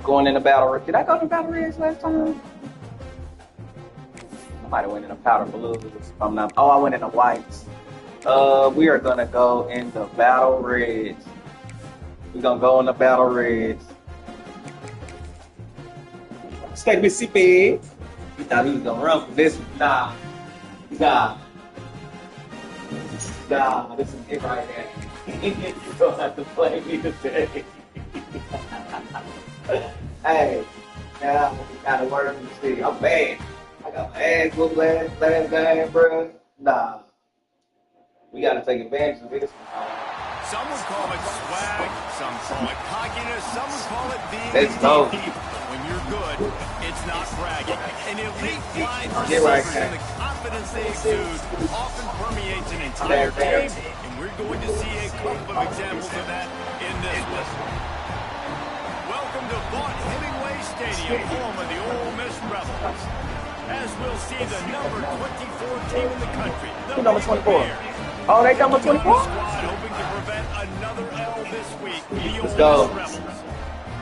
Going in the battle ridge. Did I go to battle ridge last time? I might have went in the powder blues. If I'm not. Oh, I went in the whites. We are gonna go in the battle ridge. We're gonna go in the battle ridge. State Mississippi. He thought he was gonna run for this. Nah. This is it right here. You don't have to play me today. Hey, now we gotta work in the city. I'm bad. I got my ass whooped last game, bro. Nah. We gotta take advantage of this. Some would call it swag, some call it cockiness, some would call it being Let's go. When you're good, it's not bragging. An elite line receivers and the confidence they exude often permeates an entire team, and we're going to see a couple of examples of that in this one. Welcome to Vaught Hemingway Stadium, home of the Ole Miss Rebels. As we'll see the number 24 team in the country. Number 24. Oh, they number 24? Hoping to prevent another L this week. Let's go.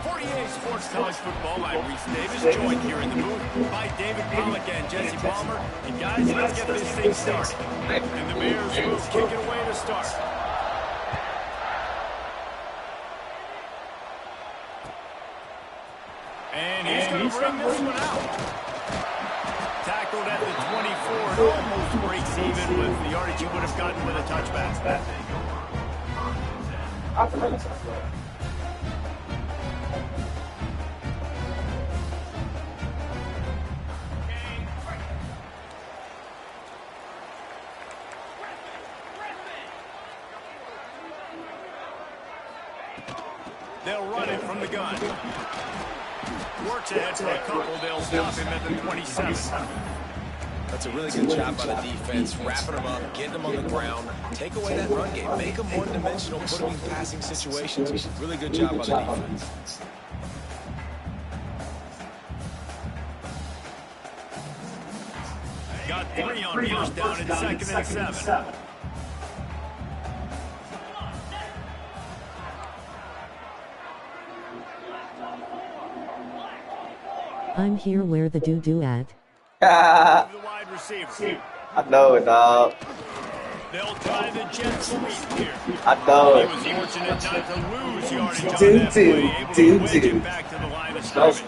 48 Sports College Football. I'm Reese Davis, joined here in the booth by David Pollack and Jesse Palmer. And guys, let's get this thing started. And the Bears will kick it away to start. And he's going to bring this one out. Tackled at the 24 and almost breaks even with the yardage you would have gotten with a touchback. They'll run it from the gun. Works ahead for a couple. They'll stop him at the 27. That's a really good job by the defense, wrapping them up, getting them on the ground, take away that run game, make them one-dimensional, put them in passing situations. Really good job by the defense. Got 3 on first down and 2nd and 7. I'm here where the doo-doo at. I know it, dog. They'll try the jet sweep here. I know it. He was fortunate not to lose yardage on that play, able to wedge it back to the line of scrimmage.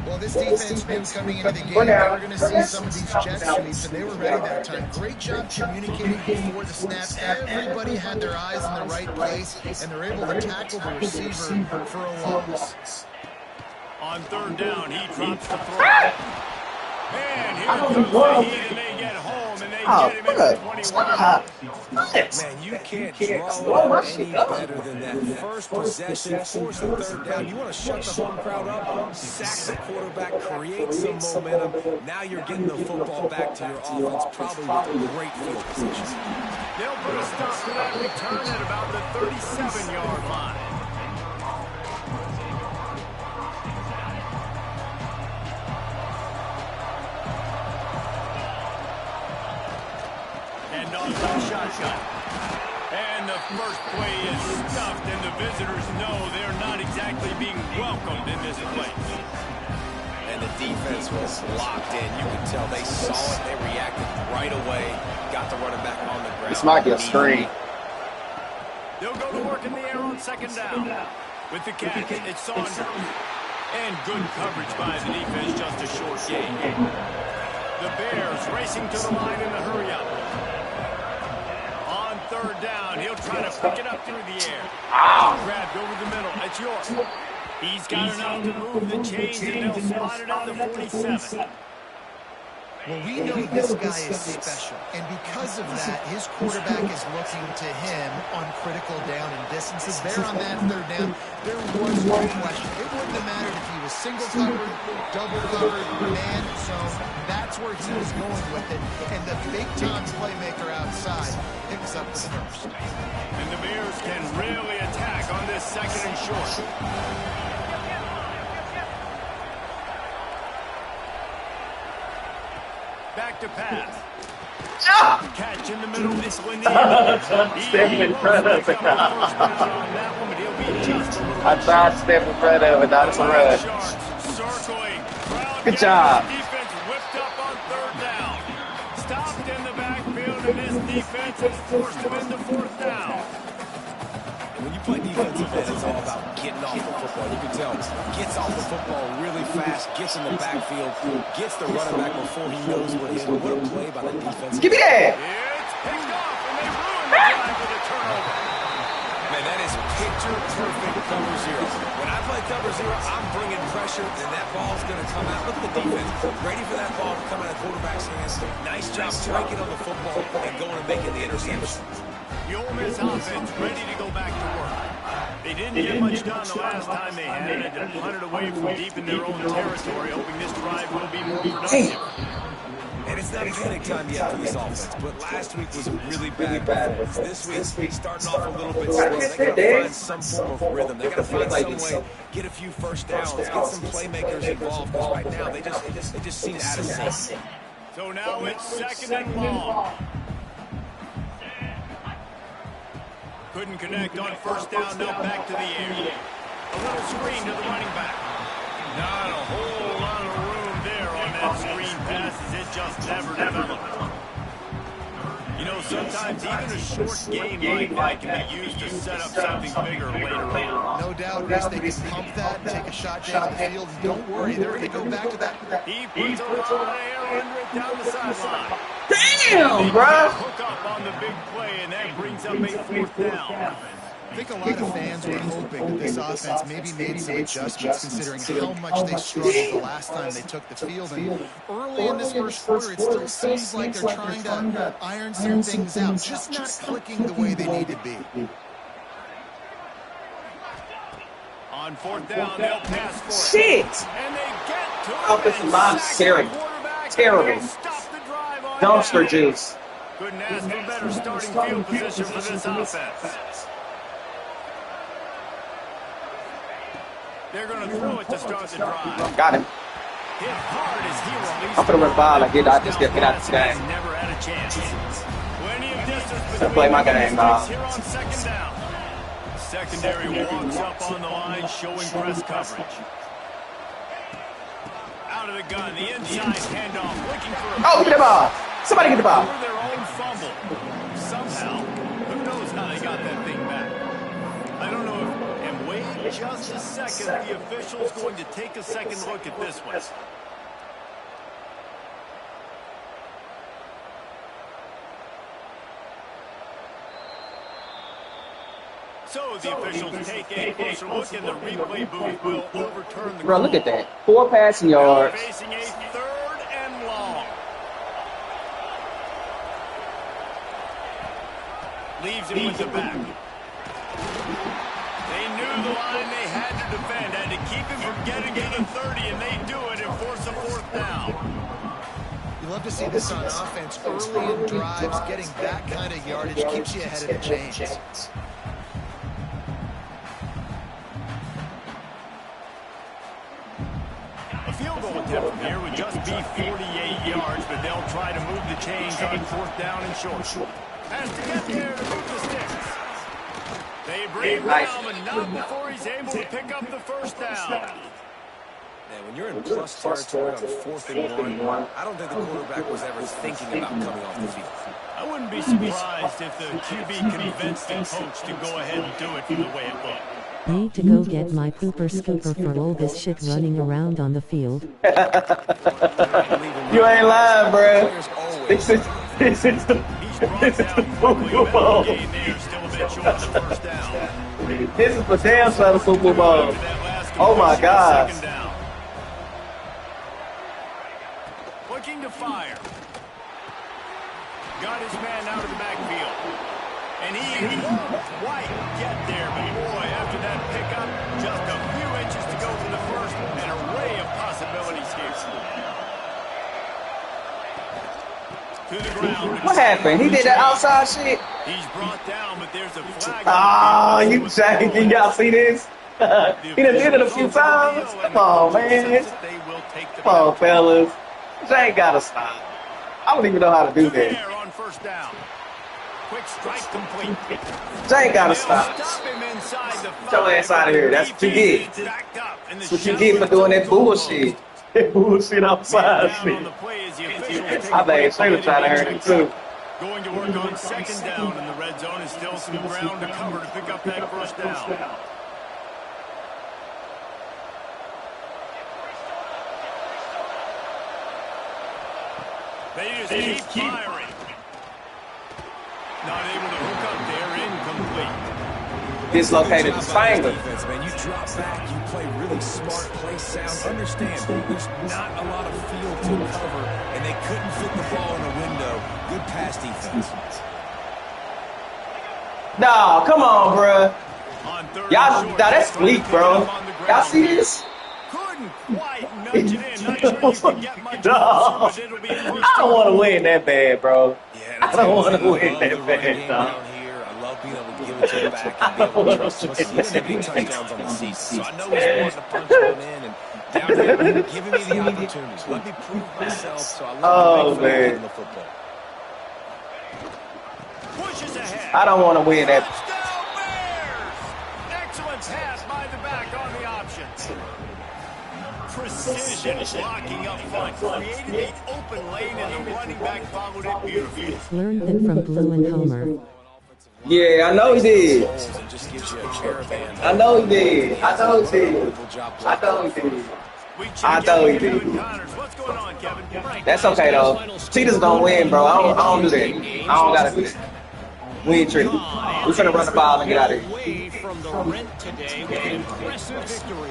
Well, this defense knew coming into the game they were going to see some of these jet sweeps, and they were ready that time. Great job communicating before the snap. Everybody had their eyes in the right place, and they're able to tackle the receiver for a loss. On 3rd down, he drops the throw. And here comes the heat, and they get home, and they get him at the 21. Man, you can't draw any better than that. First possession, force the 3rd down. You want to shut the home crowd up, sack the quarterback, create some momentum. Now you're getting the football back to your offense, probably with great field position. They'll put a stop to that return at about the 37-yard line. Shotgun. And the first play is stuffed, and the visitors know they're not exactly being welcomed in this place. And the defense was locked in. You could tell they saw it. They reacted right away. Got the running back on the ground. This might be a screen. They'll go to work in the air on second down. With the catch, it's Saunders. And good coverage by the defense, just a short gain. The Bears racing to the line in the hurry-up. On third down, he'll try to pick it up through the air. Grabbed over the middle. That's York. He's got enough to move the chains, and they'll spot it at the 47. Well, we know this guy is special, and because of that, his quarterback is looking to him on critical down and distances. There on that third down, there was no question. It wouldn't have mattered if he was single covered, double covered, man zone. That's where he was going with it, and the big-time playmaker outside picks up the first. And the Bears can really attack on this second and short. Back to pass. Catch in the middle. This one. Step in front of it. I tried to step in front of it. That's a run. Good job. Defense whipped up on third down. Stopped in the backfield, and this defense has forced him into fourth down. When you play defensive end, it's all about getting off the football. You can tell, gets off the football really fast, gets in the backfield, gets the running back before he knows what hit. What a play by the defense. Give me that. It's picked off, and they ruin the drive with a turnover. Man, that is picture-perfect cover zero. When I play cover zero, I'm bringing pressure, and that ball's going to come out. Look at the defense. Ready for that ball to come out of the quarterback's hands. Nice job breaking on the football and going and making the interception. The Ole Miss offense ready to go back to work. They didn't get much done the last time they had it, and punted away from deep in their own territory, hoping this drive will be more productive. And it's not panic time yet for this offense, but last week was a really bad performance. This week, starting off a little bit slow. They got to find some form of rhythm. They got to find some way, get a few first downs, get some playmakers involved, because right now they just seem out of sync. So now it's second and long. Couldn't connect on first down, now back to the air. A little screen to the running back. Not a whole lot of room there on that screen pass, as it just never developed. You know, sometimes even a short game like that can be used to set up something bigger later on. No doubt, Reese, they can pump that and take a shot down the field. And don't worry, they're going to go back to that. He puts a lot of air under it down the sideline. Damn, bro. Hook up on the big play, and that brings up a fourth down. I think a lot of fans were hoping that this offense maybe made some adjustments considering how much they struggled the last time they took the field. And early in this first quarter, it still seems like they're trying to iron some things out, just not clicking the way they need to be. On fourth down, they'll pass for it. Shit. And they get to it. Offensive line is terrible. Terrible. Dumpster juice. Couldn't ask for better starting field position for this offense. They're going to throw it to start the drive. Got him. Hit hard as he released. I'm going to run by like get out this game. Never had a chance. Plenty of distance between play my game, here on second down. Secondary walks up on the line, showing press coverage. Out of the gun, the inside handoff, looking for a... Oh, get the ball. Somebody get the ball. Their own fumble. Somehow, who knows how they got that thing back. I don't know if... And wait just a second, the official's going to take a second look at this one. So the officials take a closer look, and the replay booth will overturn the Bro, call. look at that. 4 passing yards. Facing a third and long. Leaves him with the back. They knew the line they had to defend, had to keep him from getting to the 30, and they do it and force a fourth down. You love to see this on offense early in drives. Getting that kind of yardage keeps you ahead of the chains. A field goal attempt from here would just be 48 yards, but they'll try to move the chains on fourth down and short. Has to get there to move the sticks. They bring him down, but not before he's able to pick up the first down. Man, when you're in plus territory on 4th and 1, I don't think the quarterback was ever thinking about coming off the field. I wouldn't be surprised if the QB convinced the coach to go ahead and do it from the way it looked. Need to go get my pooper scooper for all this shit running around on the field. You ain't lying, bro. This is the Super Bowl. This is the damn side of Super Bowl. Oh my God. Looking to fire. Got his man out of the backfield. And he won't quite get there, but boy, after that pickup, just a few inches to go for the first, an array of possibilities here. To the ground. What happened? He did that outside shit? He's brought down, but there's a flag. Ah, you janky. Y'all see this? He done did it a few times. Come on, man. Come on, fellas. Jay gotta stop. I don't even know how to do that. On first down. Quick strike complete. Jay gotta stop. Get your ass out of here. That's what you get. That's what you get for doing that bullshit. That bullshit outside shit. I think Shayla trying to hurt him too. Going to work on second down in the red zone is still some ground to cover to pick up that first down. They just keep firing. Not able to hook up there, incomplete. Dislocated his finger. Man, you drop back, you play really smart, play sound. Understand, there's not a lot of field to cover, and they couldn't fit the ball in a window. Good pass defense. No, come on, bro. Y'all, that's weak, bro. Y'all see this? Couldn't quite nudge it in. Not sure you can get much No. closer, but it'll be a first I don't want to win that bad, bro. Yeah, I don't want to win that bad, dog. I love being able to give it to the back and be able to trust him. He didn't have any touchdowns on the season, so I know he's wanting to punch one in and down here, giving me the opportunities. Let me prove myself, so I love to make fun of the football. Pushes ahead. I don't want to win that. Touchdown Bears! Excellent pass by the back on the option. Precision blocking up front. Created the open lane and the running back followed it beautifully. Learned it from Blue and Homer. Yeah, I know he did. Just gives you a caravan. I know he did. I know he did. I know he did. I know he did. What's going on, Kevin? That's okay, though. Cheetahs don't win, bro. I don't do that. I don't got to do that. We ain't tricky. We finna run the ball and get out of here. Away from the rent today with an impressive victory.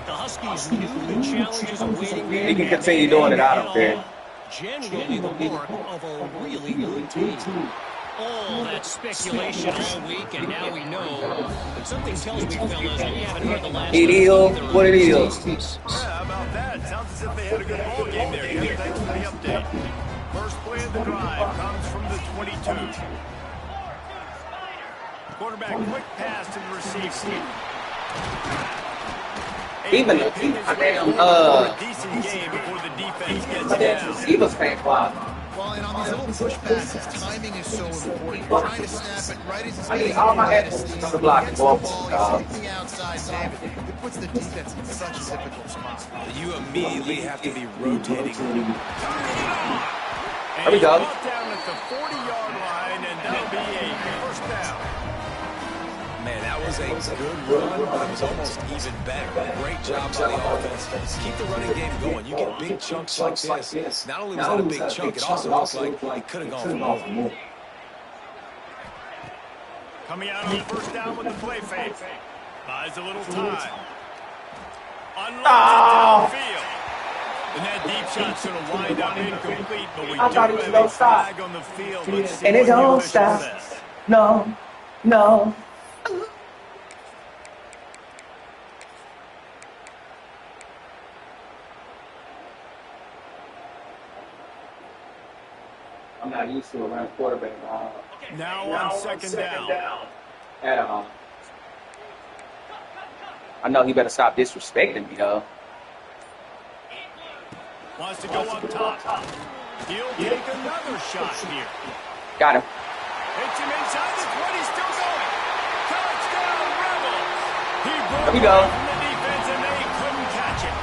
The Huskies knew the challenges awaiting them. He can continue doing it. I don't care. Generally the mark of a really good team. All that speculation all week, and now we know. But something tells me, fellas, that we haven't heard the last It is what it is. Yeah, how about that? Sounds as if they had a good ball game there. Kevin, thanks for the update. First play of the drive comes from the 22. Quarterback quick pass to the receiver. Even decent game before the defense gets down. he was fan fly. Well, and on these little push passes, timing is so important. You're trying to snap it right as it's I need getting all my ready to heads sneeze. on the block. Gets the ball, he's hitting the outside, David. It puts the defense in such a difficult spot. You immediately have to be rotating. There we go. Brought down at the 40-yard line, and that'll be a first down. Man, that was a good run, but it was almost even better. Great job by the offense. Keep the running game going. You get big chunks like this. Not only was that a big chunk, it also looks like it could have gone for more. Coming out on first down with the play fake. Buys a little time. Unloads it downfield. And that deep shot's going to wind up incomplete, but we do have a flag on the field. Let's see And it what the don't official stop. says. No. I'm not used to around quarterback. Now on second down. At all. I know he better stop disrespecting me, though. Wants to go up top. He'll take another shot here. Got him. Hits him inside the 20, still going. Touchdown, Rebels. He broke There we go. away from the defense, and they couldn't catch it.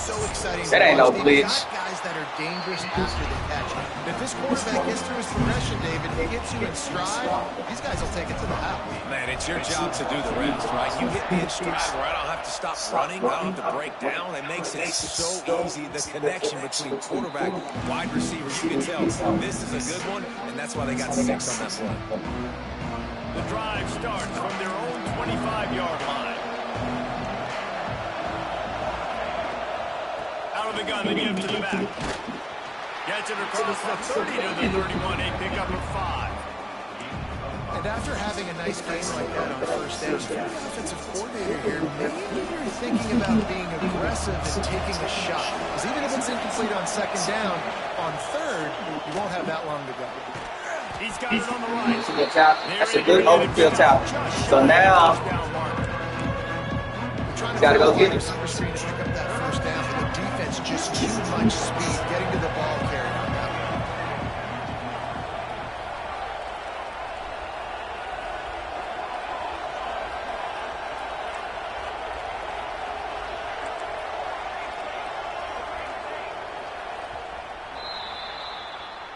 so exciting. That ain't no They've glitch. got guys that are dangerous after the catch. And if this quarterback gets through his progression, David, he gets you in stride, these guys will take it to the house. Man, it's your job to do the rest, right? You hit me in stride where I don't have to stop running, I don't have to break down. It makes it so easy, the connection between quarterback, wide receiver. You can tell this is a good one, and that's why they got 6 on that play. The drive starts from their own 25-yard line. Out of the gun, they give to the back. Gets it across the 30 to the 31, a pickup of 5. And after having a nice game like that on first down, if you're the offensive coordinator here, maybe you're thinking about being aggressive and taking a shot. Because even if it's incomplete on second down, on third, you won't have that long to go. He's got it on the right. That's a good overfield tap. So now, he's got to go get it. Receiver screen to pick up that first down, but the defense just too much speed getting to the ball carrier on that one.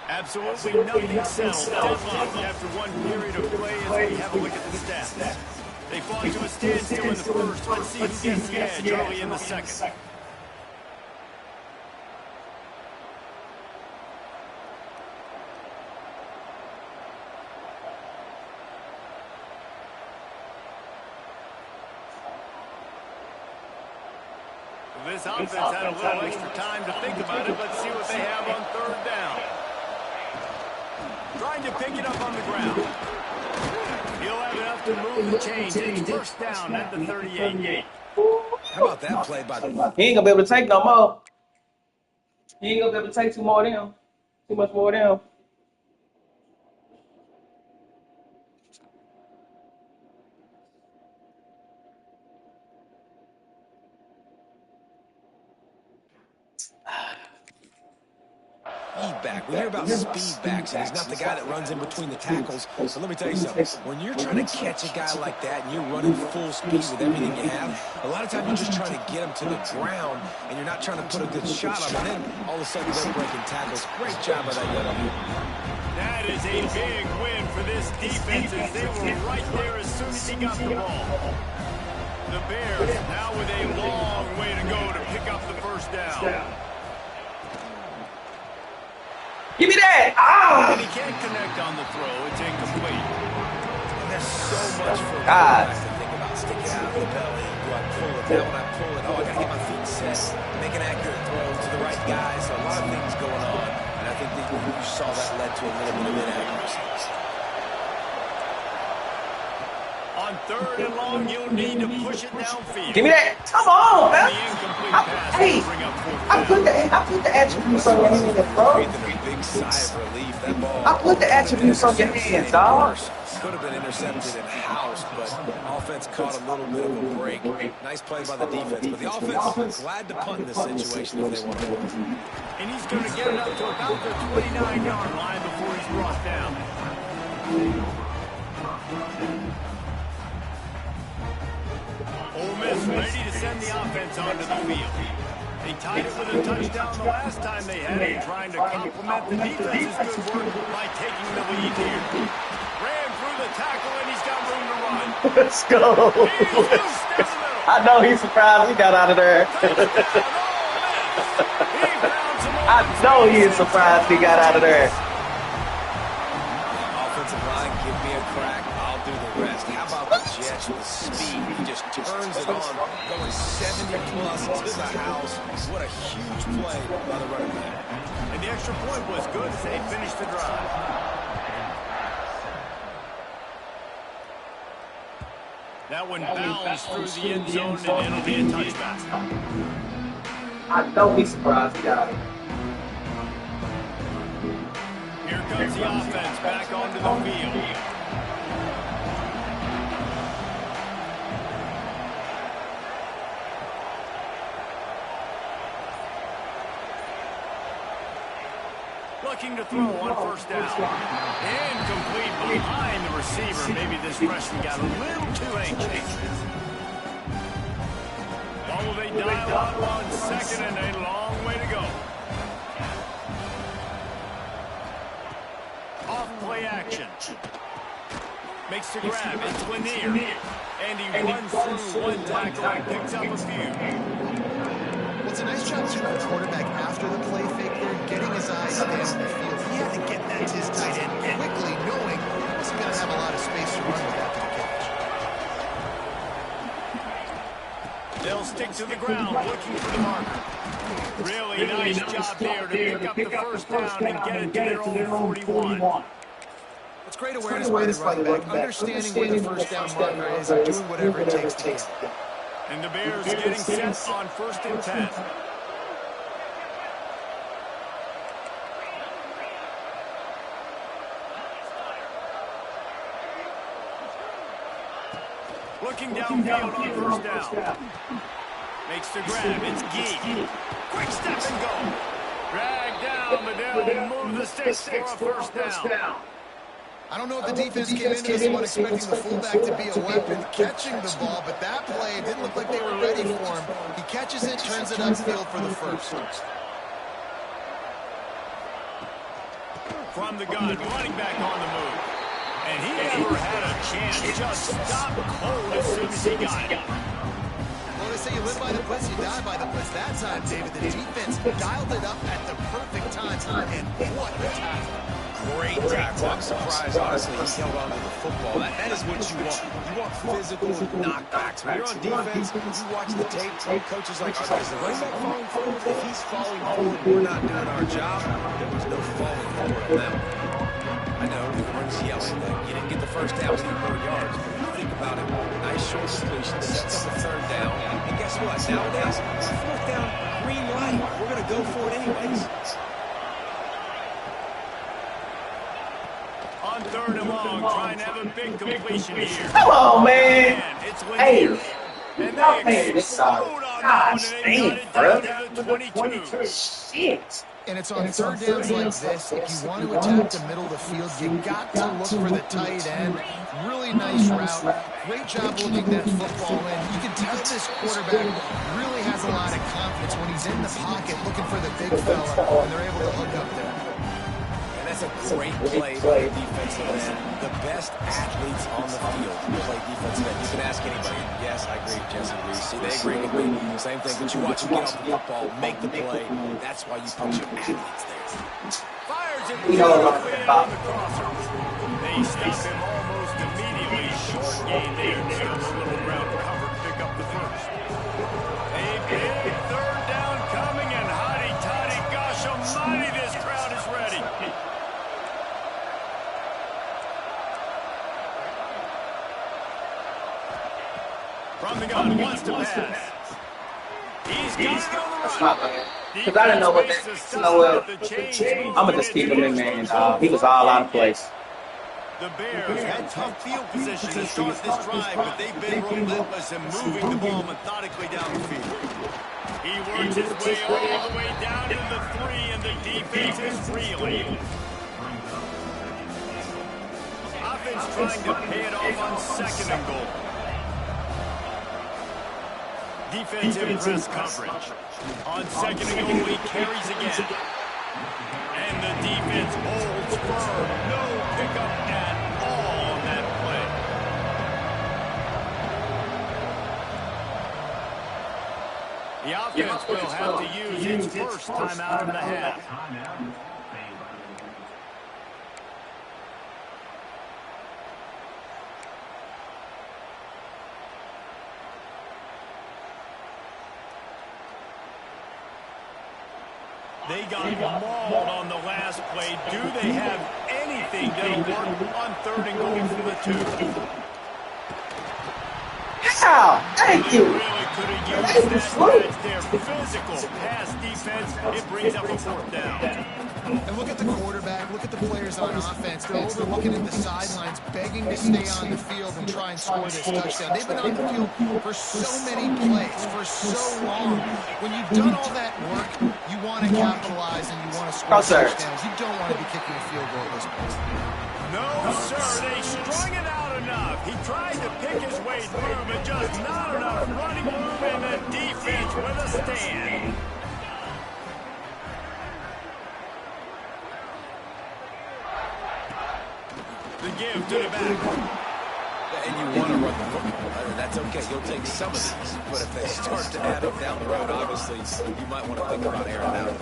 Absolutely nothing settled. After one period of play as we have a look at the stats. They fall to a standstill in the first. Let's see who gets the edge early in the second. This offense had a little extra time to think about it. Let's see what they have on third down. Trying to pick it up on the ground. He'll have enough to move the chains. It's first down at the 38. How about that play by the... He ain't gonna be able to take no more. He ain't gonna be able to take two more of them. Too much more of them. Speed back. We hear about speed backs, and he's not the guy that runs in between the tackles. So let me tell you something. When you're trying to catch a guy like that and you're running full speed with everything you have, a lot of times you're just trying to get him to the ground, and you're not trying to put a good shot on him. And then all of a sudden they're breaking tackles. Great job by that young man. That is a big win for this defense as they were right there as soon as he got the ball. The Bears now with a long way to go to pick up the first down. Give me that! Ah! And he can't connect on the throw. It's incomplete. And there's so much for God. to think about. Stick it out of the belly. Do I pull it? Now when I pull it, oh, I got to get my feet set. Make an accurate throw to the right guy. So a lot of things going on. And I think that you saw that led to a little bit of inaccuracy. On third and long, you'll need to push it downfield. Give me that! Come on, man! The incomplete pass will bring up fourth I put the attributes on your hands, bro. Breathing a big sigh of relief. That ball. I put the attributes on your hands, dog. Could have been intercepted and housed, but offense caught a little bit of a break. Nice play by the defense, but the offense glad to punt in this situation if they want to win. And he's going to get it up to about the 29-yard line before he's brought down. Ole Miss ready to send the offense onto the field. They tied it with a touchdown the last time they had it, trying to complement the defense's good work by taking the lead here. Ran through the tackle, and he's got room to run. Let's go. I know he's surprised he got out of there. I know he is surprised he got out of there. Offensive line, give me a crack. I'll do the rest. How about the Jets with speed? He just turns it on, going 70-plus to the house. What a huge play by the running back. And the extra point was good as they finished the drive. That one bounds through the end zone, and it'll be a touchback. I know he's surprised he got it. Here comes the offense back onto the field. Looking to throw on first down. Incomplete behind the receiver. Maybe this freshman got a little too anxious. How will they dial up on second and a long way to go? Off play action. Makes the grab. It's Lanier. And he runs through one tackle and picks up a few. Well, it's a nice job to the quarterback after the play fake there, getting his eyes down the field. He had to get that to his tight end quickly, knowing he wasn't going to have a lot of space to run with after the catch. They'll stick to the ground, looking for the marker. Really nice job there to pick up the first down and get it to their own 41. It's great awareness by the running back, understanding where the first down marker is and doing whatever it takes to get it. And the Bears getting set on 1st and 10. Looking downfield on 1st down. Makes the grab. It's Gee. Quick step and go. Drag down, but they'll move the sticks for a 1st down. I don't know if the defense came into this one expecting the fullback to be a weapon catching the ball, but that play, it didn't look like they were ready for him. He catches it, turns it upfield for the first. From the gun, running back on the move. And he never had a chance. Just stopped cold as soon as he got it. Well, they say you live by the blitz, you die by the blitz. That time, David, the defense dialed it up at the perfect time, and what a tackle. Great tackle. I'm surprised, honestly, he held on to the football. That is what you want. You want physical knockbacks. When you're on defense, you watch the tape, coaches like, is the running back falling forward? If he's falling forward, we're not doing our job. There was no falling forward on that one. I know everyone's yelling that you didn't get the first down to 4 yards. But you think about it, nice short completion, sets up a 3rd down. And guess what? Nowadays, 4th down, green light. We're going to go for it anyways. On 3rd and long, trying to have a big completion here. Come on, man. It's Hey. and Y'all they paying this side. explode on that Gosh, one, and dang, they got it bro. down to the 22. Shit. And it's on 3rd downs like this. If you want to attack the middle of the field, you got to look for the tight end. Really nice route. Great job looking that football in. You can tell this quarterback really has a lot of confidence when he's in the pocket looking for the big fella, and they're able to hook up there. And that's a great play by the defensive end. The best athletes on the field play defensive end. You can ask anybody. Yes, I agree. Jesse agrees. See, they agree with me. Same thing. But you watch them get off the football, make the play. That's why you put your athletes there. Fires it We know what I'm beautifully about. on the crosser. They stop him almost immediately. Short gain there. Still a little ground cover to pick up the first. A big 3rd down coming, and hotty toddy, gosh almighty, this crowd is ready. From the gun, wants to pass. He's got it on the run. Because I didn't know what that, you know what, I'm going to just keep him in, man. He was all out of place. The Bears had tough field position to start this drive, but they've been relentless in moving the ball methodically down the field. He works his way all the way down to the 3, and the defense is reeling. Offense trying to pay it off on 2nd and goal. Defensive press coverage. On 2nd and goal, he carries again. And the defense holds firm. No pickup at all on that play. The offense will have to use its first timeout of the half. They got mauled on the last play. Do they have anything that'll work on 3rd and goal for the 2? How? Thank you. Really could have used that. That's their physical pass defense. It brings up a 4th down. And look at the quarterback, look at the players on offense. They're overlooking at the sidelines, begging to stay on the field and try and score this touchdown. They've been on the field for so many plays, for so long. When you've done all that work, you want to capitalize and you want to score touchdowns. You don't want to be kicking a field goal at this point. No, sir, they strung it out enough. He tried to pick his way through, but just not enough running room in the defense with a stand. The give to the back. And you want to run the football. That's okay. You'll take some of these. But if they start to add up down the road, obviously, you might want to think about airing out.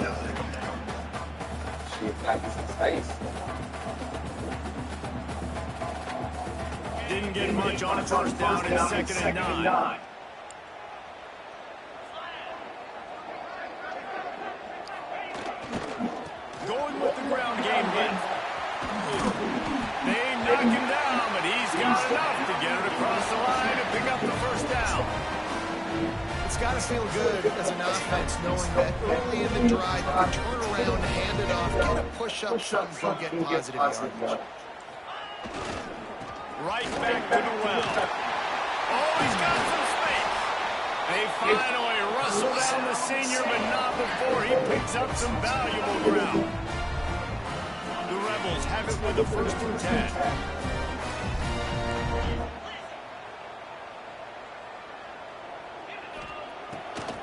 Didn't get much on a first down in 2nd and 9. Going with the ground game here. They knock him down, but he's got enough to get it across the line and pick up the first down. It's got to feel good as an offense knowing that early in the drive, you can turn around, hand it off, get a push-up, something, go get positive yardage. Right back to the well. Oh, he's got some space. They finally rustle down the senior, but not before he picks up some valuable ground. The Rebels have it with the 1st and 10.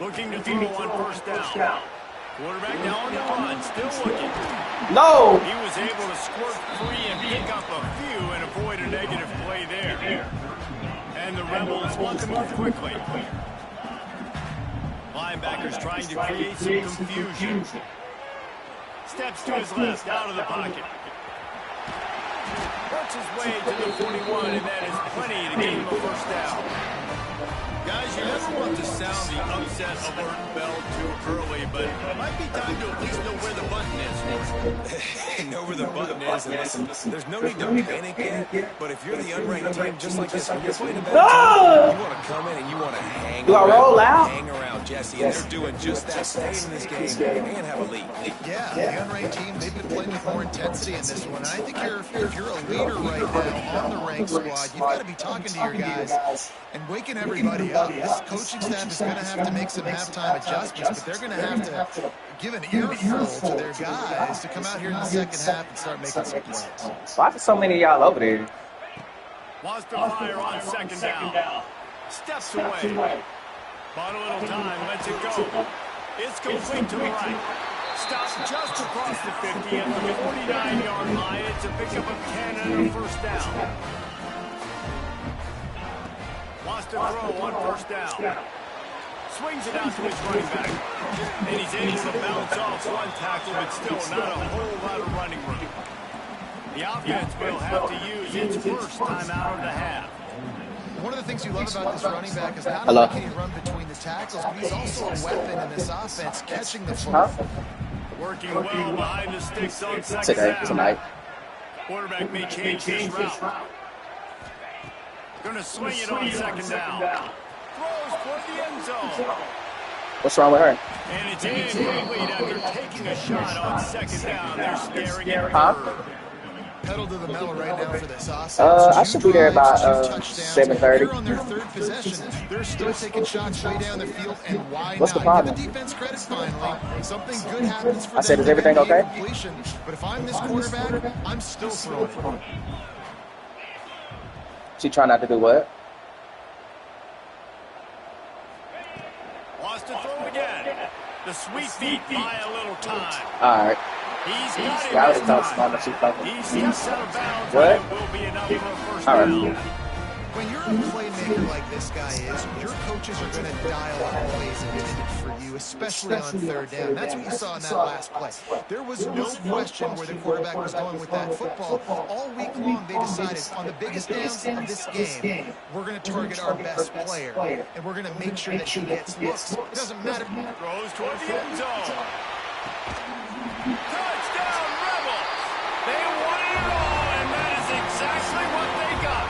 Looking to throw on 1st down. Quarterback now on the run, still looking. No! He was able to squirt free and pick up a few and avoid a negative play there. And the Rebels want to move quickly. Linebackers trying to create some confusion. Steps to his left, out of the pocket. Works his way to the 41, and that is plenty to gain him a 1st down. Guys, you never want to sound the upset alert bell too early, but it might be time to at least know where the button is. Know where the button is, and listen, there's no need to panic yet, but if you're the unranked team, just like this, when you're playing a better team, you want to come in and you want to hang around Jesse, and they're doing just that, stay in this game and have a lead. Yeah, the unranked team, they've been playing with more intensity in this one. I think if you're a leader right now on the ranked squad, you've got to be talking to your guys and waking everybody up. This coaching staff is going to have to make some halftime adjustments, but they're going to have to give an earful to their guys to come out here in the 2nd half and start making some plays. Why are so many of y'all over there? Wants to fire on 2nd down. Steps away. Bought a little time, lets it go. It's complete to the right. Stopped just across the 50 at the 49-yard line. It's a pickup of 10 and a 1st down. Wants to throw on 1st down. Swings it out to his running back. And he's able to bounce off one tackle, but still not a whole lot of running room. The offense will have to use its 1st timeout of the half. One of the things you love about this running back is not only can he run between the tackles, but he's also a weapon in this offense, catching the football. Working well behind the sticks on 2nd down. Quarterback may change his route. Going to swing it on 2nd down. Throws toward the end zone. What's wrong with her? And it's incomplete after taking a shot on 2nd down. They're staring at her. Pedal to the metal right now for this offense. I should be there about 7:30. They're on their 3rd possession. They're still taking shots way down the field, and why What's not? the problem? Give the defense credit finally. Something good happens for I said, them. is everything okay? Completion. But if I'm this quarterback, I'm still throwing it. She trying not to do what? Wants to throw again. The sweet feet buy a little time. All right. He's got it this time. He steps out of bounds. What? And it will be enough for a 1st down. When you're a playmaker like this guy is, your coaches are going to dial up plays intended for you, especially on 3rd down. That's what you saw in that last play. There was no question where the quarterback was going with that football. All week long, they decided on the biggest downs of this game, we're going to target our best player, and we're going to make sure that he gets looks. It doesn't matter. Throws toward the end zone. Touchdown, Rebels! They wanted it all, and that is exactly what they got.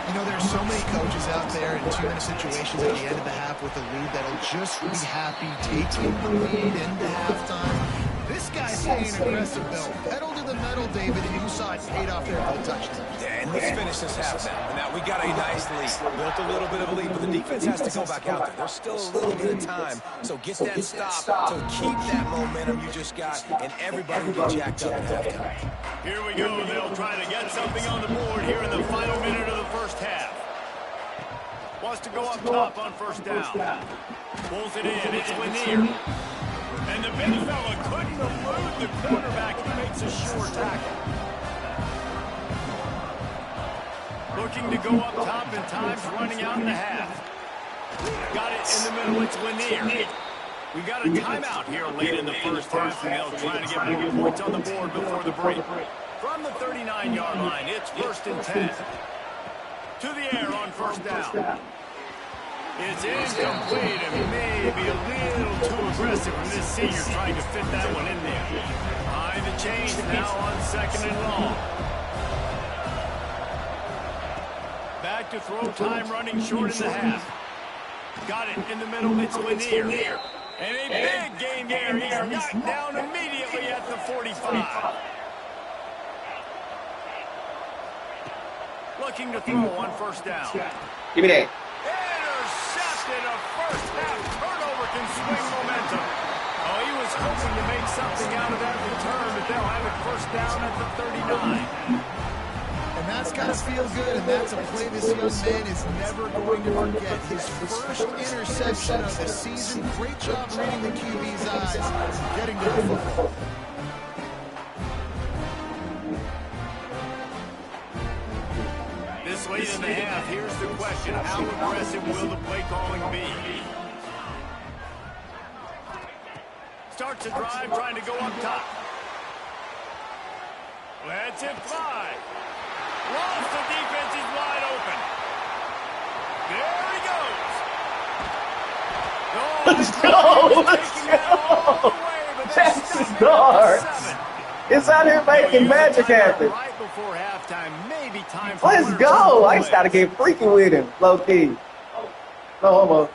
You know, there's so many coaches out there in 2-minute situations at the end of the half with the lead that'll just be happy taking the lead into halftime. This guy's staying aggressive, though. Pedal to the metal, David, and you saw it paid off there for the touchdown. Yeah, and let's finish this half now. Now, we got a nice lead. Built a little bit of a lead, but the defense has to go back out there. There's still a little bit of time, so get that stop to keep that momentum you just got, and everybody will be jacked up at halftime. Here we go. They'll try to get something on the board here in the final minute of the first half. Wants to go up top on first down. Pulls it in. It's Lanier. And the big fella couldn't elude the quarterback. He makes a sure tackle. Looking to go up top in times, running out in the half. Got it in the middle. It's Lanier. We got a timeout here late in the first half, and they'll try to get more points on the board before the break. From the 39-yard line, it's 1st and 10. To the air on first down. It's incomplete and maybe a little too aggressive from this senior trying to fit that one in there. Behind the chains now on 2nd and long. Back to throw time, running short in the half. Got it in the middle, it's Lanier. And a big gain there. He's knocked down immediately at the 45. Looking to throw on first down. Give me that. Intercepted. A first half turnover can swing momentum. Oh, he was hoping to make something out of that return, but they'll have it first down at the 39. And that's got to feel good, and that's a play this young man is never going to forget. His first interception of the season. Great job reading the QB's eyes and getting to the football. This late in the half, here's the question. How aggressive will the play calling be? Starts a drive, trying to go up top. Lets it fly. Lost, the defense is wide open. There he goes. Oh, Let's go! That's the start. It's out here making magic happen. Right before halftime, maybe time for Let's go! I just gotta get freaky with him, low key. No homo.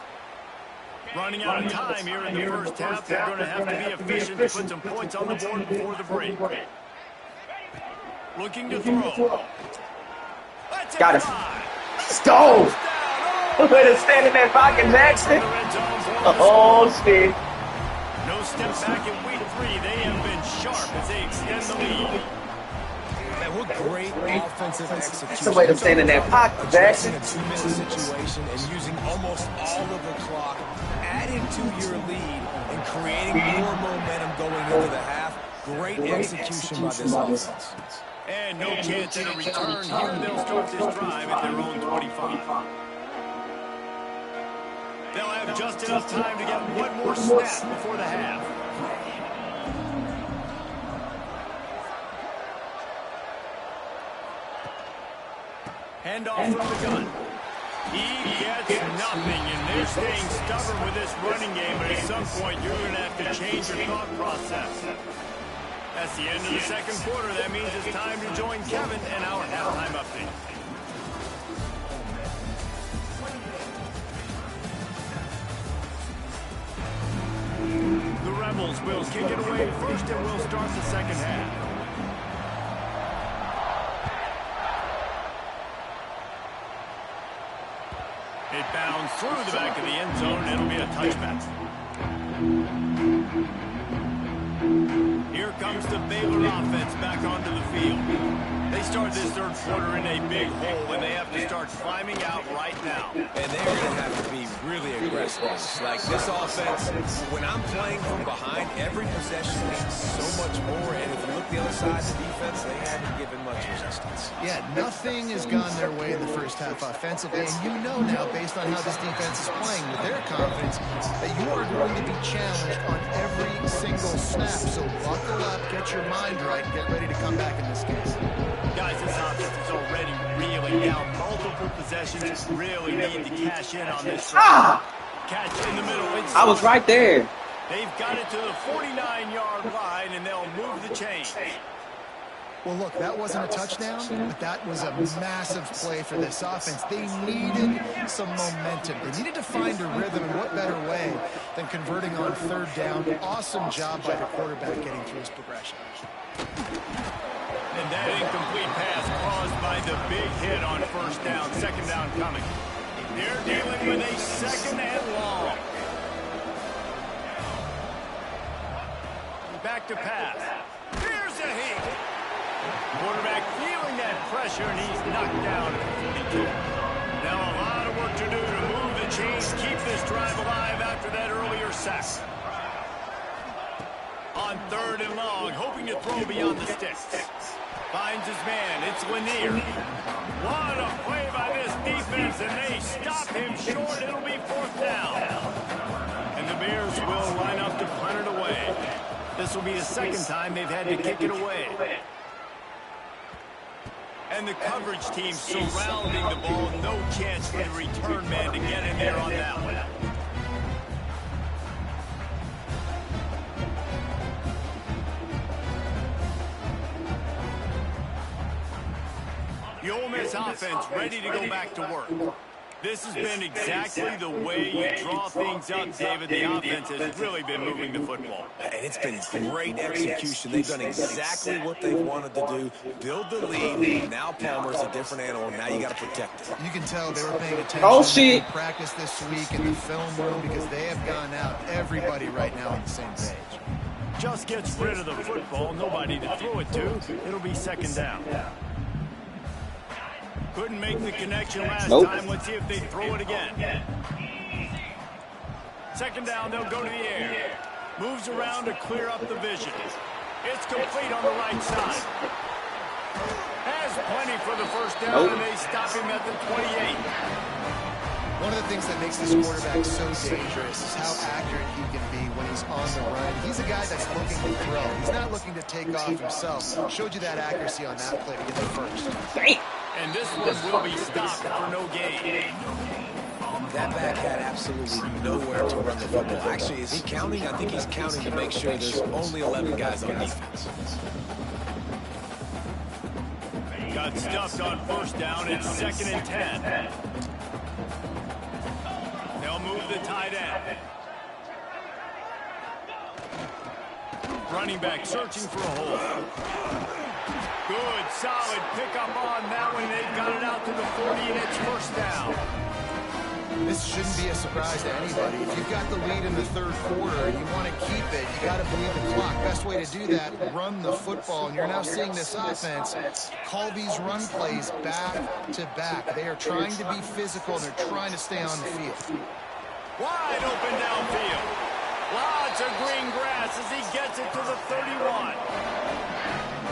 Running out of time here in the first half. They're going to have to be efficient to put some points on the board before the break. Looking to throw. Got it. Let's go! Look at it standing there, Falcon Jackson. Oh, shit. No step back in week 3. They have been sharp as they extend the lead. Man, what great offensive execution. That's the way to stand in that pocket, Jackson. A 2-minute situation and using almost all of the clock, adding to your lead and creating more momentum going into the half. Great execution by this offense. And no chance at a return here. They'll start this drive at their own 25. They'll have just enough time to get one more snap before the half. Handoff from the gun. He gets nothing, and they're staying stubborn with this running game, but at some point you're going to have to change your thought process. That's the end of the second quarter. That means it's time to join Kevin and our halftime update. The Rebels will kick it away first, and we'll start the second half. It bounds through the back of the end zone, and it'll be a touchback. Here comes the Baylor offense back onto the field. They start this third quarter in a big hole, and they have to start climbing out right now. And they're going to have to be really aggressive. Like this offense, when I'm playing from behind, every possession means so much more. And if you look the other side, the defense, they haven't given much resistance. Yeah, nothing has gone their way in the first half offensively. And you know now, based on how this defense is playing with their confidence, that you are going to be challenged on every single snap. So buckle up, get your mind right, and get ready to come back in this game. Guys, this offense is already reeling down. Multiple possessions really need to cash in on this. Catch in the middle. I was right there. They've got it to the 49-yard line, and they'll move the chains. Well, look, that wasn't a touchdown, but that was a massive play for this offense. They needed some momentum. They needed to find a rhythm, and what better way than converting on third down. Awesome job by the quarterback getting through his progression. And that incomplete pass caused by the big hit on first down. Second down coming. They're dealing with a second and long. Back to pass. Here's a heat. Quarterback feeling that pressure, and he's knocked down at the 42. Now a lot of work to do to move the chains, keep this drive alive after that earlier sack. On third and long, hoping to throw beyond the sticks. Finds his man. It's Lanier. What a play by this defense, and they stop him short. It'll be fourth down. And the Bears will line up to punt it away. This will be the second time they've had to kick it away. And the coverage team surrounding the ball. No chance for the return man to get in there on that one. The Ole Miss offense ready to go back to work. This has been exactly the way you draw things up, David. The offense has really been moving the football. And it's been great execution. They've done exactly what they wanted to do. Build the lead. Now Palmer's a different animal. Now you got to protect it. You can tell they were paying attention in practice this week in the film room because they have gone out. Everybody right now on the same page. Just gets rid of the football. Nobody to throw it to. It'll be second down. Couldn't make the connection last time. Let's see if they throw it again. Second down, they'll go to the air. Moves around to clear up the vision. It's complete on the right side. Has plenty for the first down, and they stop him at the 28. One of the things that makes this quarterback so dangerous is how accurate he can be when he's on the run. He's a guy that's looking to throw. He's not looking to take off himself. Showed you that accuracy on that play to get the first. And this one will be stopped for no gain. That back had absolutely nowhere to run the football. Actually, is he counting? I think he's counting to make sure there's only 11 guys on defense. Got stuffed on first down. It's second and 10. They'll move the tight end. Running back searching for a hole. Good, solid pickup on that one. They've got it out to the 40, and it's first down. This shouldn't be a surprise to anybody. If you've got the lead in the third quarter and you want to keep it, you got to bleed the clock. Best way to do that, run the football. And you're now seeing this offense call these run plays back to back. They are trying to be physical, and they're trying to stay on the field. Wide open downfield. Lots of green grass as he gets it to the 31.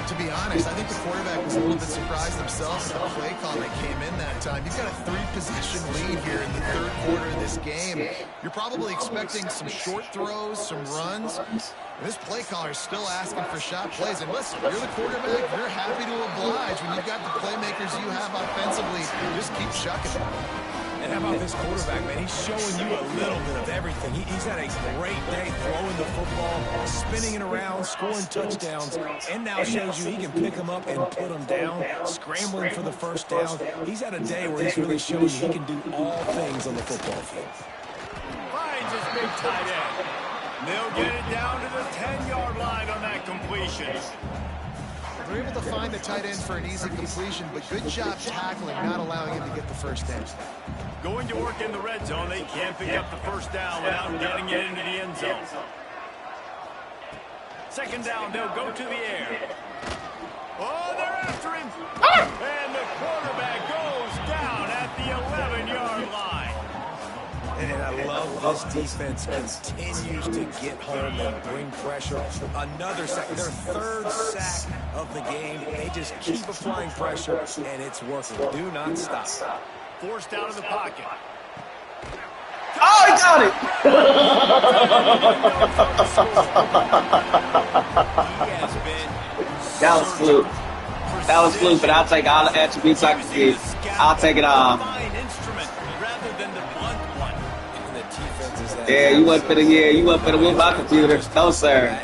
To be honest, I think the quarterback was a little bit surprised themselves at the play call that came in that time. You've got a 3-possession lead here in the third quarter of this game. You're probably expecting some short throws, some runs. This play caller is still asking for shot plays. And listen, you're the quarterback. You're happy to oblige when you've got the playmakers you have offensively. Just keep shucking them. And how about this quarterback, man? He's showing you a little bit of everything. He's had a great day throwing the football, spinning it around, scoring touchdowns, and now shows you he can pick them up and put them down, scrambling for the first down. He's had a day where he's really shown you he can do all things on the football field. Finds his big tight end. They'll get it down to the 10-yard line on that completion. They're able to find the tight end for an easy completion, but good job tackling, not allowing him to get the first down. Going to work in the red zone. They can't pick up the first down without getting it into the end zone. Second down, they'll go to the air. Oh, they're after him. And the quarterback goes down at the 11-yard line. And I love this defense continues to get home and bring pressure. Another sack, their third sack of the game. They just keep applying pressure, and it's working. Do not stop. Forced out of the pocket. Oh, he got it! That was fluke. That was fluke, but I'll take all the attributes I can give. I'll take it all. Yeah, you wasn't for the whip my computer. No, sir.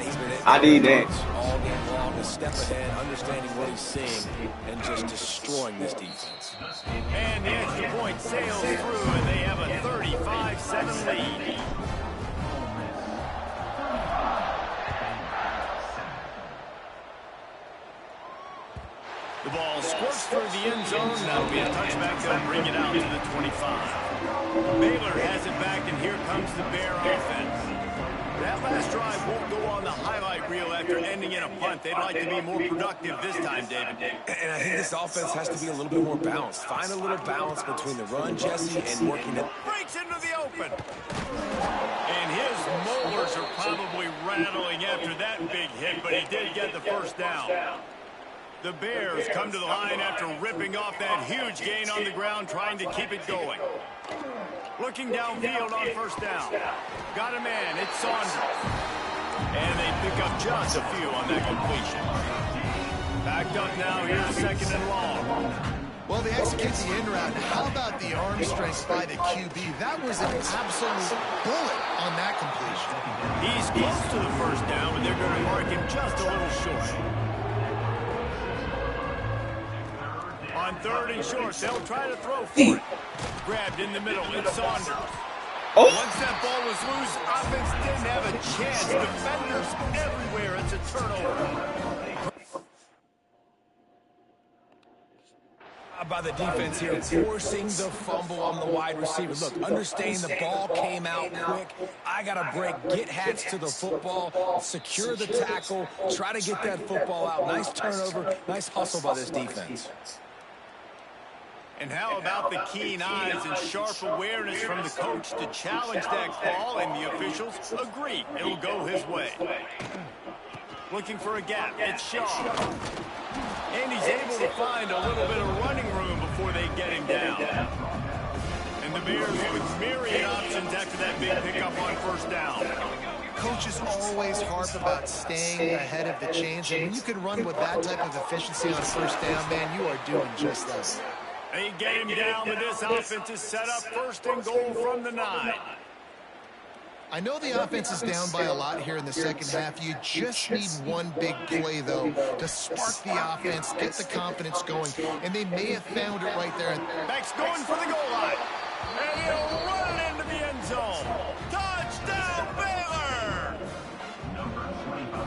I need that. All game long, step ahead, understanding what he's seeing, and just destroying this defense. And the extra point sails through, and they have a 35-7 lead. The ball squirts through the end zone. That'll be a touchback. They'll bring it out to the 25. Baylor has it back, and here comes the Bear offense. That last drive won't go on the highlight reel after ending in a punt. They'd like to be more productive this time, David. And I think this offense has to be a little bit more balanced. Find a little balance between the run, Jesse, and working it. Breaks into the open. And his molars are probably rattling after that big hit, but he did get the first down. The Bears come to the line after ripping off that huge gain on the ground, trying to keep it going. Looking downfield on first down. Got a man, it's Saunders. And they pick up just a few on that completion. Backed up now, here's second and long. Well, they execute the in route. How about the arm strength by the QB? That was an absolute bullet on that completion. He's close to the first down, but they're going to mark him just a little short. On third and short, they'll try to throw for it. Grabbed in the middle, it's Saunders. Oh. Once that ball was loose, offense didn't have a chance. Defenders everywhere, it's a turnover. By the defense here, forcing the fumble on the wide receiver. Look, understand the ball came out quick. I got to break, get Hats to the football, secure the tackle, try to get that football out. Nice turnover, nice hustle by this defense. And how about the keen eyes and sharp awareness from the coach to challenge that call, and the officials agree it'll go his way. Looking for a gap, it's Shaw. And he's able to find a little bit of running room before they get him down. And the Bears with myriad options after that big pickup on first down. Coaches always harp about staying ahead of the chains, and when you can run with that type of efficiency on first down, man, you are doing just that. They get him down, but this offense is set up first and goal from the 9. I know the offense is down by a lot here in the second half. You just need one big play, though, to spark the offense, get the confidence going, and they may have found it right there. Beck's going for the goal line. And he'll run it into the end zone. Touchdown, Baylor!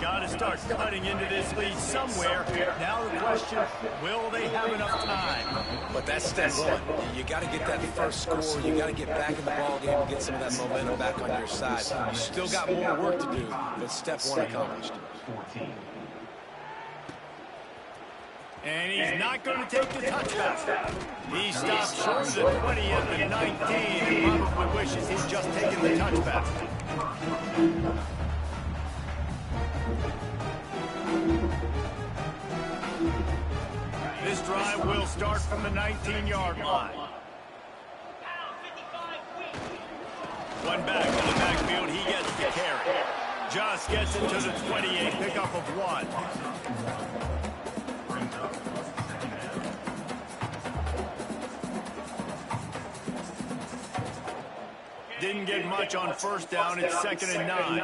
Got to start cutting into this lead somewhere. Now the question, will they have enough time? But that's step one. You got to get that first score. You got to get back in the ball game and get some of that momentum back on your side. You still got more work to do, but step one accomplished. And he's not going to take the touchback. He stopped short of the 20 at the 19 and probably wishes he'd just taken the touchback. This drive will start from the 19-yard line. One back in the backfield, he gets the carry. Just gets it to the 28, pickup of 1. Didn't get much on first down. It's second and 9.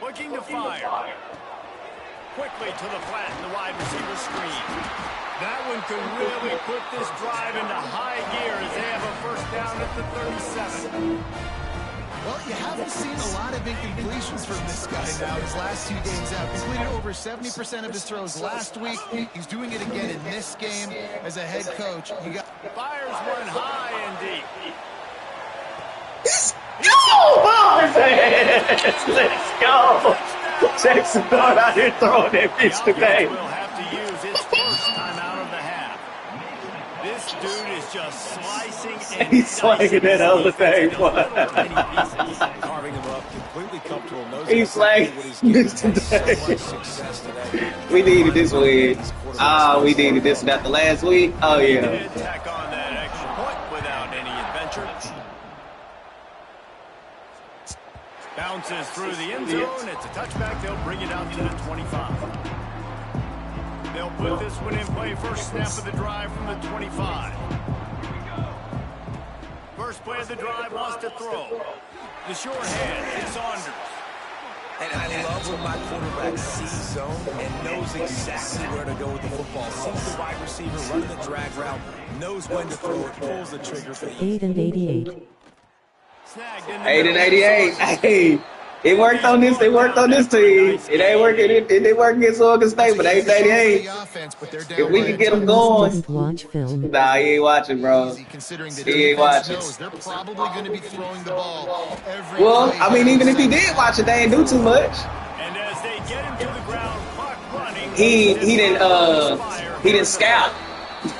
Looking to fire. Quickly to the flat in the wide receiver screen. That one could really put this drive into high gear as they have a first down at the 37. Well, you haven't seen a lot of incompletions from this guy now his last 2 games out. Completed over 70% of his throws last week. He's doing it again in this game as a head coach. You got fires one high and deep. Let's go! Jackson Dart out here throwing that bitch today. Will have to use its first time out of the half. This dude is just slicing and He's slanging that other thing, boy. Carving him up, completely comfortable. He's slanging this today. We needed this win. We needed this after last week. Oh, yeah. Tack on that extra point without any adventure. Bounces through the end zone. It's a touchback. They'll bring it out to the 25. They'll put this one in play. First snap of the drive from the 25. First play of the drive wants to throw. The short hand, it's Saunders. And I love love when my quarterback sees zone and knows exactly where to go with the football. Sees the wide receiver running the drag route, knows when to throw it, pulls the trigger for the 8 and 88. 8 and 88. Hey, it worked on this. It worked on this team. It ain't working. It didn't work against Oregon State, but 8 and 88. If we can get them going. Didn't watch film. Nah, he ain't watching, bro. Considering the He ain't watching. knows they're probably going to be throwing the ball every Well, play. I mean, even if he did watch it, they ain't do too much. And as they get him to the ground, clock running. He didn't scout.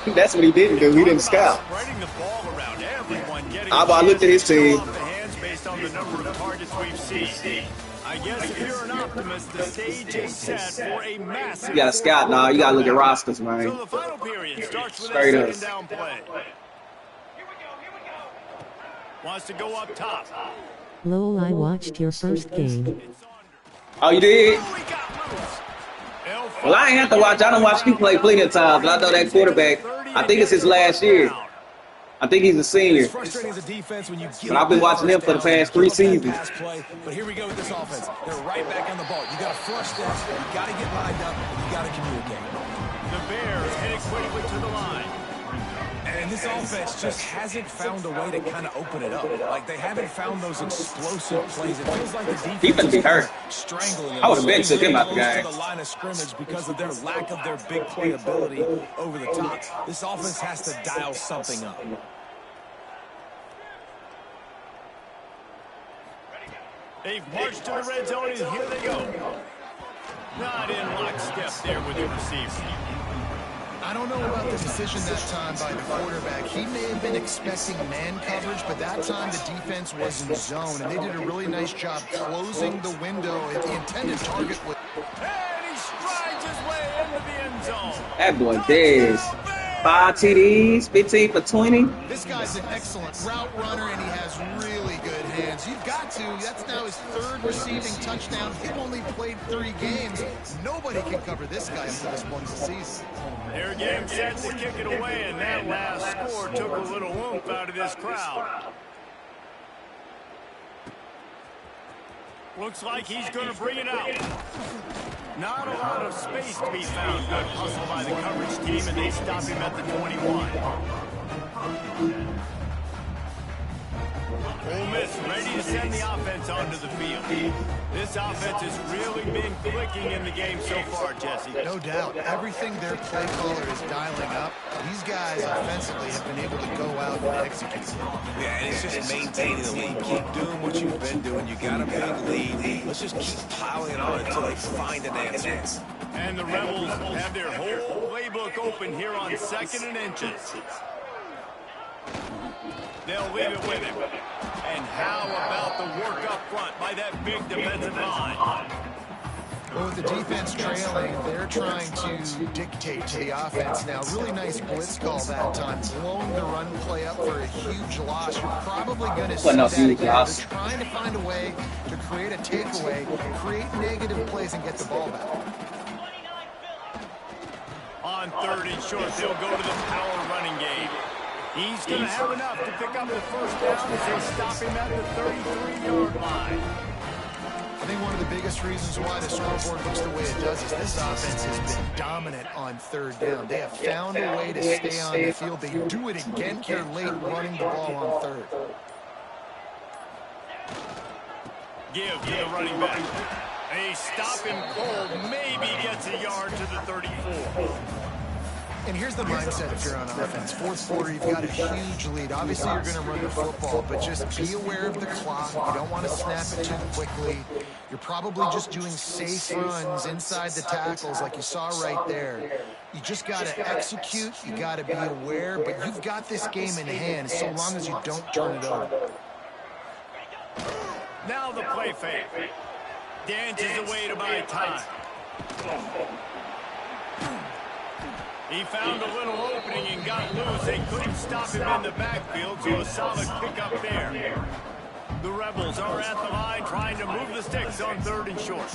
That's what he didn't do. He didn't scout. Spreading the ball around, everyone getting I looked at his team. off the hands based on the number of targets we've seen. I guess if you're an optimist, the stage is set for a massive. You gotta scout now. You gotta look at rosters, So man. the final period starts with Straight a up. second down play. Wants to go up top. Lowell, I watched your first game. Oh, you did? Oh, he got loose. Well, I ain't have to watch. I done watched you play plenty of times, but I know that quarterback. I think it's his last year. I think he's a senior. It's frustrating as a defense when you get But I've been watching them for the past 3 seasons. pass play. But here we go with this offense. They're right back on the ball. You got to flush them. You got to get lined up. You got to communicate. The Bears heading quickly to the line. And this offense just hasn't found a way to kind of open it up. Like, they haven't found those explosive plays. It feels like the defense He finna be hurt. strangling them. I would've been took him out the Close game. to the line of scrimmage because of their lack of their big play ability over the top. This offense has to dial something up. They've marched to the red zone, and here they go. Not in lockstep there with the receiver. I don't know about the decision that time by the quarterback. He may have been expecting man coverage, but that time the defense was in zone, and they did a really nice job closing the window at the intended target. And he strides his way into the end zone. That boy Dez. 5 TDs, 15 for 20. This guy's an excellent route runner, and he has really good hands. You've got to. That's now his 3rd receiving touchdown. He's only played 3 games. Nobody can cover this guy up to this point of the season. Their game set to kick it away, and that last score took a little oomph out of this crowd. Looks like he's going to bring it out. Not a lot of space to be found. Good hustle by the coverage team, and they stop him at the 21. Ole Miss ready to send the offense onto the field. This offense has really been clicking in the game so far, Jesse. No doubt. Everything their play caller is dialing up, these guys offensively have been able to go out and execute. Yeah, and it's just maintaining the lead. Keep doing what you've been doing. You got a big lead. Let's just keep piling it on until they find an answer. And the Rebels have their whole playbook open here on 2nd and inches. They'll leave it with him. And how about the work up front by that big defensive line? Well, with the defense trailing, they're trying to dictate to the offense now. Really nice blitz call that time, blowing the run play up for a huge loss. You're probably going to see that again. They're trying to find a way to create a takeaway, create negative plays, and get the ball back. On 3rd and short, they'll go to the power running game. He's going to have enough to pick up the first down as they stop him at the 33-yard line. I think one of the biggest reasons why the scoreboard looks the way it does is this offense has been dominant on 3rd down. They have found a way to stay on the field. They do it again here late, running the ball on 3rd. Give to the running back. They stop him cold, maybe gets a yard to the 34. And here's the mindset if you're on offense. 4th quarter, you've got a huge lead. Obviously, you're going to run the football, but just be aware of the clock. You don't want to snap it too quickly. You're probably just doing safe runs inside the tackles like you saw right there. You just got to execute. You got to be aware, but you've got this game in hand so long as you don't turn it over. Now the play fake. Dances away to buy time. He found a little opening and got loose. They couldn't stop him in the backfield, so a solid pickup there. The Rebels are at the line trying to move the sticks on 3rd and short.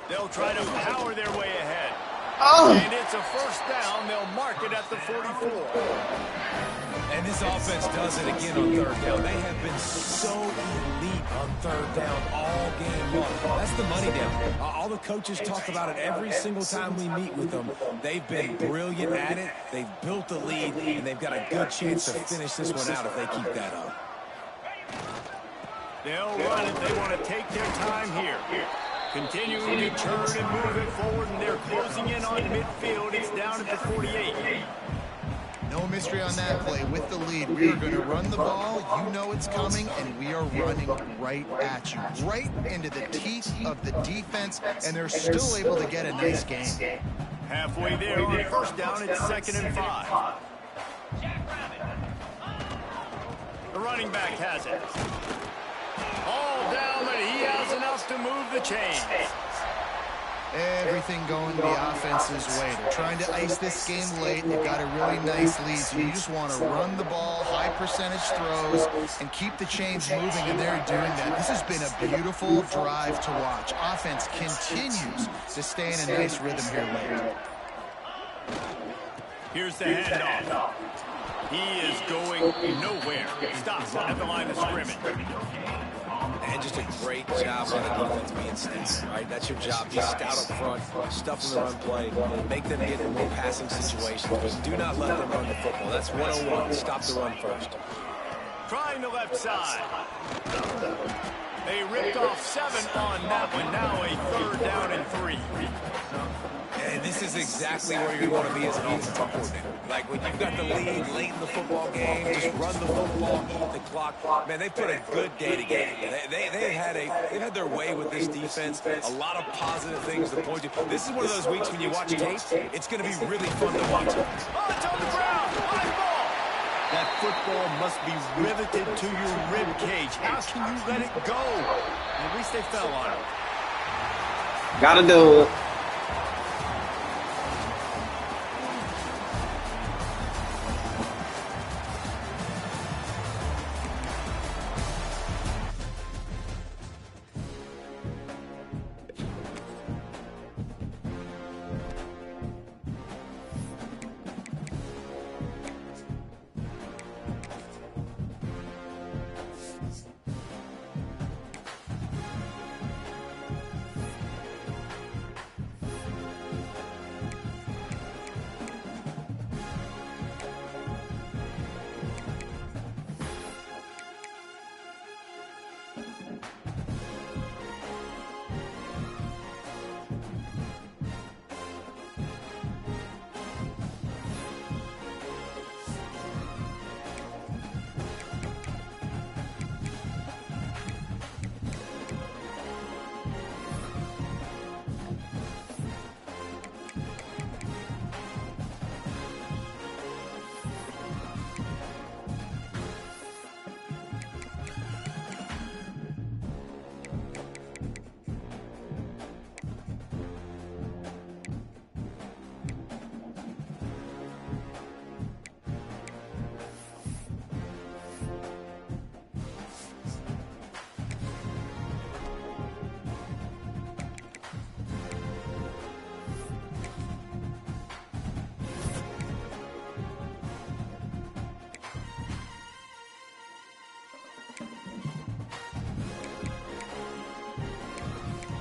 They'll try to power their way ahead. And it's a first down. They'll mark it at the 44. And this offense does it again on 3rd down. They have been so third down all game long. That's the money down. All the coaches talk about it every single time we meet with them. They've been brilliant at it. They've built the lead, and they've got a good chance to finish this one out if they keep that up. They'll run it. They want to take their time here. Continuing to turn and move it forward, and they're closing in on midfield. It's down at the 48. No mystery on that play. With the lead, we are going to run the ball. You know it's coming, and we are running right at you. Right into the teeth of the defense, and they're still able to get a nice game. Halfway there on first down, it's 2nd and 5. The running back has it. All down, but he has enough to move the chains. Everything going the offense's way. They're trying to ice this game late. They've got a really nice lead, so you just want to run the ball, high percentage throws, and keep the chains moving, and they're doing that. This has been a beautiful drive to watch. Offense continues to stay in a nice rhythm here late. Here's the handoff. He is going nowhere. Stops at the line of scrimmage. And just a great job on the defense being stout, right? That's your job. Be stout up front, stuff in the run play, make them get in more passing situations, but do not let them run the football. That's 101. Stop the run first. Trying the left side. They ripped off 7 on that one. Now a 3rd down and 3. And this is exactly where you're going to be as an offensive coordinator. Like when you've got the lead late in the football game, just run the football, eat the clock. Man, they put a good day together. They've had their way with this defense. A lot of positive things to point to. This is one of those weeks when you watch tape, it's going to be really fun to watch. Oh, it's on the ground. High ball. That football must be riveted to your rib cage. How can you let it go? At least they fell on it. Gotta do it.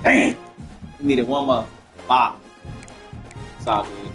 Dang. We needed one more. Bop. It's all good.